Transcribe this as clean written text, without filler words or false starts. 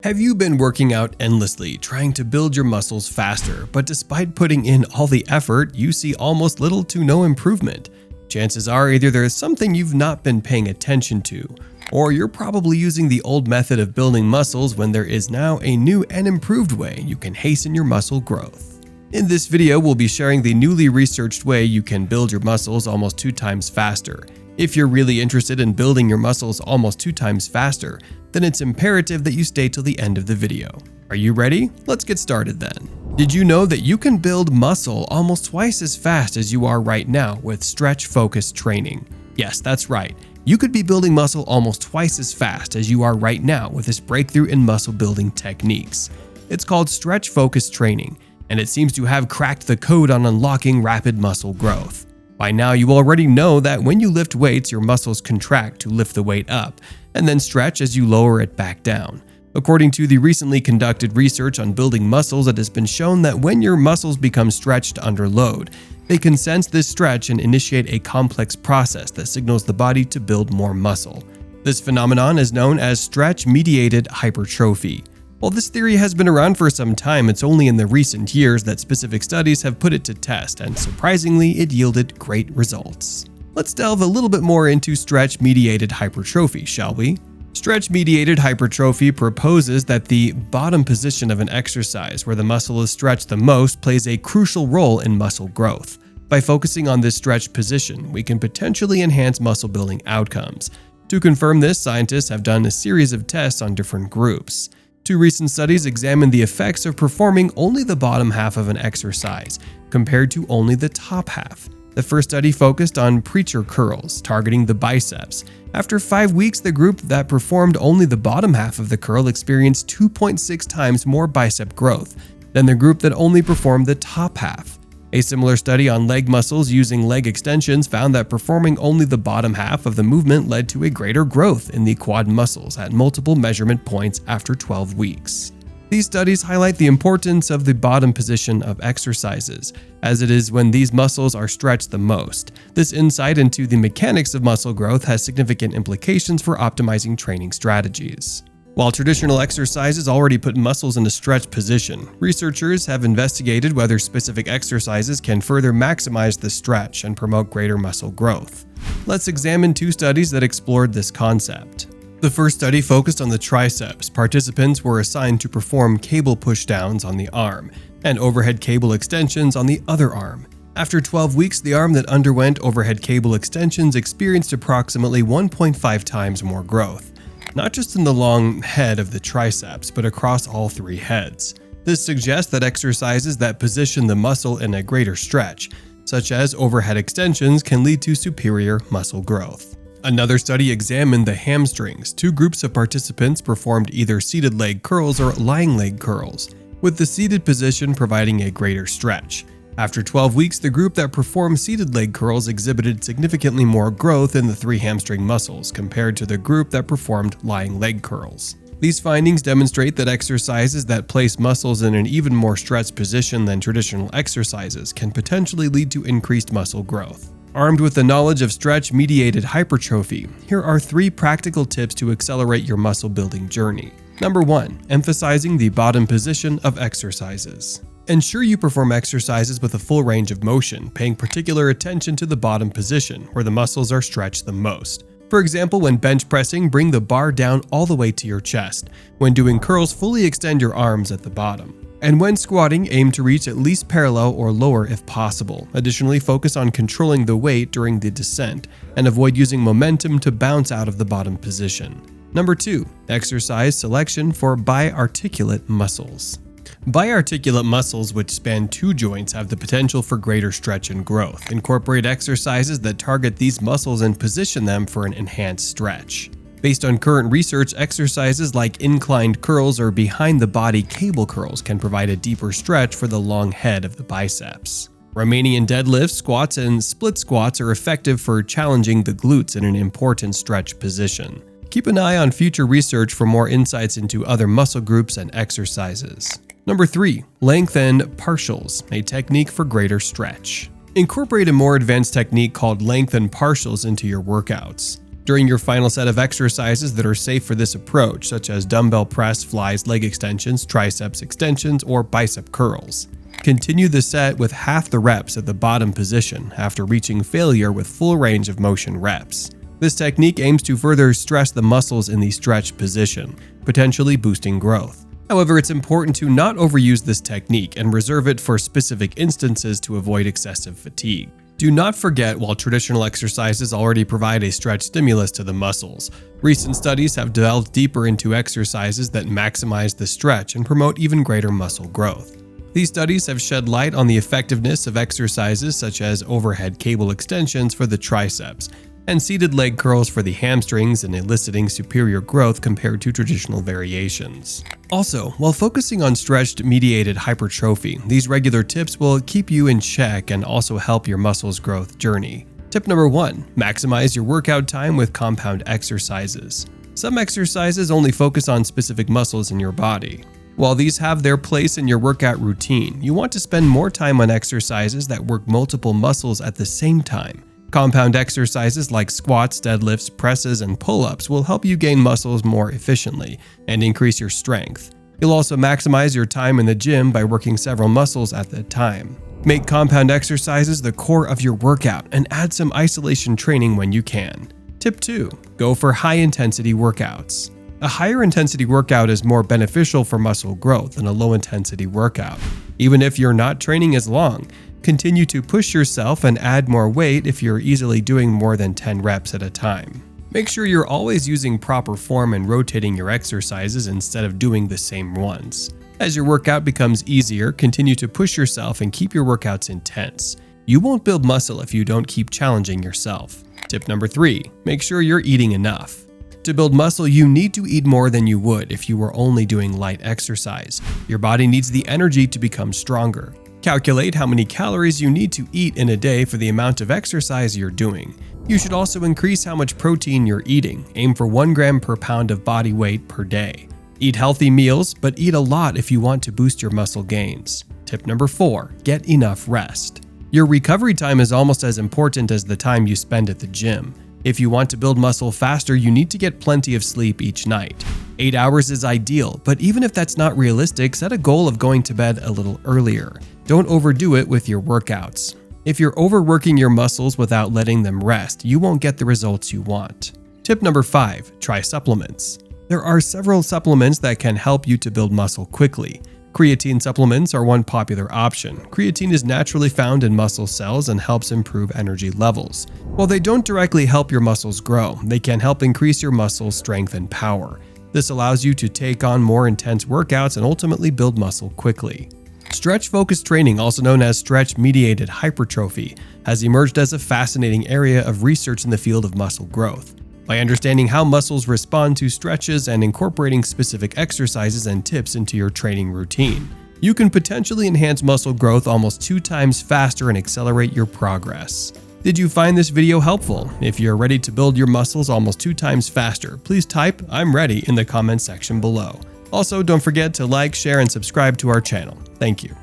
Have you been working out endlessly, trying to build your muscles faster, but despite putting in all the effort, you see almost little to no improvement? Chances are either there's something you've not been paying attention to, or you're probably using the old method of building muscles when there is now a new and improved way you can hasten your muscle growth. In this video, we'll be sharing the newly researched way you can build your muscles almost 2 times faster. If you're really interested in building your muscles almost 2 times faster, then it's imperative that you stay till the end of the video. Are you ready? Let's get started then. Did you know that you can build muscle almost twice as fast as you are right now with stretch-focused training? Yes, that's right. You could be building muscle almost twice as fast as you are right now with this breakthrough in muscle building techniques. It's called stretch-focused training, and it seems to have cracked the code on unlocking rapid muscle growth. By now, you already know that when you lift weights, your muscles contract to lift the weight up, and then stretch as you lower it back down. According to the recently conducted research on building muscles, it has been shown that when your muscles become stretched under load, they can sense this stretch and initiate a complex process that signals the body to build more muscle. This phenomenon is known as stretch-mediated hypertrophy. While this theory has been around for some time, it's only in the recent years that specific studies have put it to test, and surprisingly, it yielded great results. Let's delve a little bit more into stretch-mediated hypertrophy, shall we? Stretch-mediated hypertrophy proposes that the bottom position of an exercise where the muscle is stretched the most plays a crucial role in muscle growth. By focusing on this stretched position, we can potentially enhance muscle building outcomes. To confirm this, scientists have done a series of tests on different groups. 2 recent studies examined the effects of performing only the bottom half of an exercise compared to only the top half. The first study focused on preacher curls, targeting the biceps. After 5 weeks, the group that performed only the bottom half of the curl experienced 2.6 times more bicep growth than the group that only performed the top half. A similar study on leg muscles using leg extensions found that performing only the bottom half of the movement led to a greater growth in the quad muscles at multiple measurement points after 12 weeks. These studies highlight the importance of the bottom position of exercises, as it is when these muscles are stretched the most. This insight into the mechanics of muscle growth has significant implications for optimizing training strategies. While traditional exercises already put muscles in a stretched position, researchers have investigated whether specific exercises can further maximize the stretch and promote greater muscle growth. Let's examine 2 studies that explored this concept. The first study focused on the triceps. Participants were assigned to perform cable pushdowns on the arm and overhead cable extensions on the other arm. After 12 weeks, the arm that underwent overhead cable extensions experienced approximately 1.5 times more growth, not just in the long head of the triceps, but across all 3 heads. This suggests that exercises that position the muscle in a greater stretch, such as overhead extensions, can lead to superior muscle growth. Another study examined the hamstrings. 2 groups of participants performed either seated leg curls or lying leg curls, with the seated position providing a greater stretch. After 12 weeks, the group that performed seated leg curls exhibited significantly more growth in the 3 hamstring muscles compared to the group that performed lying leg curls. These findings demonstrate that exercises that place muscles in an even more stretched position than traditional exercises can potentially lead to increased muscle growth. Armed with the knowledge of stretch-mediated hypertrophy, here are 3 practical tips to accelerate your muscle building journey. Number 1. Emphasizing the bottom position of exercises. Ensure you perform exercises with a full range of motion, paying particular attention to the bottom position, where the muscles are stretched the most. For example, when bench pressing, bring the bar down all the way to your chest. When doing curls, fully extend your arms at the bottom. And when squatting, aim to reach at least parallel or lower if possible. Additionally, focus on controlling the weight during the descent, and avoid using momentum to bounce out of the bottom position. Number 2. Exercise selection for biarticulate muscles. Biarticulate muscles, which span 2 joints, have the potential for greater stretch and growth. Incorporate exercises that target these muscles and position them for an enhanced stretch. Based on current research, exercises like inclined curls or behind-the-body cable curls can provide a deeper stretch for the long head of the biceps. Romanian deadlifts, squats, and split squats are effective for challenging the glutes in an important stretch position. Keep an eye on future research for more insights into other muscle groups and exercises. Number 3. Lengthen partials, a technique for greater stretch. Incorporate a more advanced technique called lengthen partials into your workouts. during your final set of exercises that are safe for this approach, such as dumbbell press, flies, leg extensions, triceps extensions, or bicep curls. Continue the set with half the reps at the bottom position after reaching failure with full range of motion reps. This technique aims to further stress the muscles in the stretch position, potentially boosting growth. However, it's important to not overuse this technique and reserve it for specific instances to avoid excessive fatigue. Do not forget, while traditional exercises already provide a stretch stimulus to the muscles, recent studies have delved deeper into exercises that maximize the stretch and promote even greater muscle growth. These studies have shed light on the effectiveness of exercises such as overhead cable extensions for the triceps and seated leg curls for the hamstrings, in eliciting superior growth compared to traditional variations. Also, while focusing on stretch-mediated hypertrophy, these regular tips will keep you in check and also help your muscles' growth journey. Tip number 1. Maximize your workout time with compound exercises. Some exercises only focus on specific muscles in your body. While these have their place in your workout routine, you want to spend more time on exercises that work multiple muscles at the same time. Compound exercises like squats, deadlifts, presses, and pull-ups will help you gain muscles more efficiently and increase your strength. You'll also maximize your time in the gym by working several muscles at a time. Make compound exercises the core of your workout and add some isolation training when you can. Tip 2. Go for high-intensity workouts. A higher intensity workout is more beneficial for muscle growth than a low intensity workout. Even if you're not training as long, continue to push yourself and add more weight if you're easily doing more than 10 reps at a time. Make sure you're always using proper form and rotating your exercises instead of doing the same ones. As your workout becomes easier, continue to push yourself and keep your workouts intense. You won't build muscle if you don't keep challenging yourself. Tip number 3. Make sure you're eating enough. To build muscle, you need to eat more than you would if you were only doing light exercise. Your body needs the energy to become stronger. Calculate how many calories you need to eat in a day for the amount of exercise you're doing. You should also increase how much protein you're eating. Aim for 1 gram per pound of body weight per day. Eat healthy meals, but eat a lot if you want to boost your muscle gains. Tip number 4. Get enough rest. Your recovery time is almost as important as the time you spend at the gym. If you want to build muscle faster, you need to get plenty of sleep each night. 8 hours is ideal, but even if that's not realistic, set a goal of going to bed a little earlier. Don't overdo it with your workouts. If you're overworking your muscles without letting them rest, you won't get the results you want. Tip number 5. Try supplements. There are several supplements that can help you to build muscle quickly. Creatine supplements are one popular option. Creatine is naturally found in muscle cells and helps improve energy levels. While they don't directly help your muscles grow, they can help increase your muscle strength and power. This allows you to take on more intense workouts and ultimately build muscle quickly. Stretch-focused training, also known as stretch-mediated hypertrophy, has emerged as a fascinating area of research in the field of muscle growth. By understanding how muscles respond to stretches and incorporating specific exercises and tips into your training routine, you can potentially enhance muscle growth almost 2 times faster and accelerate your progress. Did you find this video helpful? If you're ready to build your muscles almost 2 times faster, please type "I'm ready" in the comments section below. Also, don't forget to like, share, and subscribe to our channel. Thank you.